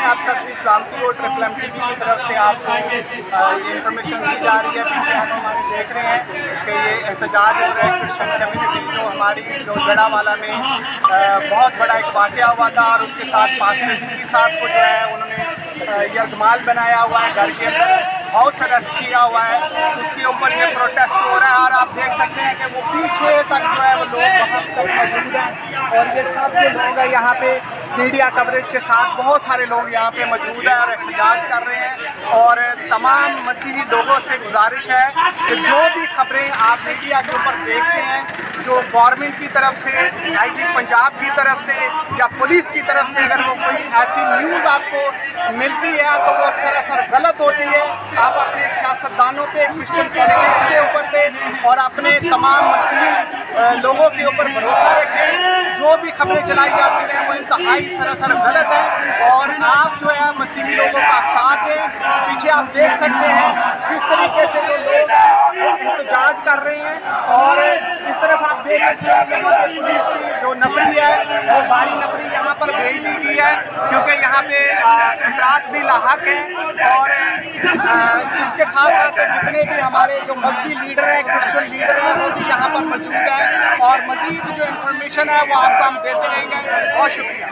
हैं आप सब इस्लामपुर और ट्रिपल एम टीवी की तरफ से आपको ये इन्फॉर्मेशन दी जा रही है। पीछे आप हमारे देख रहे हैं कि ये एहतजाज हो रहा है क्रिश्चियन कम्युनिटी जो हमारी जो जड़ावाला में बहुत बड़ा एक वाक़या हुआ था और उसके साथ पास्टर जी साहब को जो है उन्होंने यरगमाल बनाया हुआ है, घर के अंदर हाउस अरेस्ट किया हुआ है, उसके ऊपर ये प्रोटेस्ट हो रहा है। और आप देख सकते हैं कि वो पीछे तक जो है वो लोग वहाँ तक मौजूद हैं और ये सब जो लोग हैं यहाँ पे मीडिया कवरेज के साथ बहुत सारे लोग यहाँ पे मौजूद हैं और एहतजाज कर रहे हैं। और तमाम मसीही लोगों से गुजारिश है कि जो भी खबरें आप मीडिया के ऊपर देखते हैं, जो गवर्नमेंट की तरफ से, आईजी पंजाब की तरफ से या पुलिस की तरफ से अगर वो कोई ऐसी न्यूज़ आपको मिलती है तो वो सरासर गलत होती है। आप अपने सियासतदानों पे, क्रिश्चियन कैंडिडेट्स के ऊपर पे और अपने तमाम मसीही लोगों के ऊपर भरोसा रखें। जो भी खबरें चलाई जाती हैं वो इंतहाई सरासर गलत है और आप जो है मसीही लोगों का साथ दें। पीछे आप देख सकते हैं किस तरीके से जो लोग एहतजाज कर रहे हैं और इस तरफ आप देख सकते हैं कि पुलिस की जो नफरी है वो भारी नफरी यहाँ पर भेज दी गई है क्योंकि यहाँ पे खतरात भी लाहक हैं। और इसके साथ साथ जितने भी हमारे जो मजहबी लीडर हैं, क्रिश्चियन लीडर हैं, वो भी यहाँ पर मौजूद हैं और मज़ीद जो इन्फॉर्मेशन है वो आपको हम देते रहेंगे। बहुत शुक्रिया।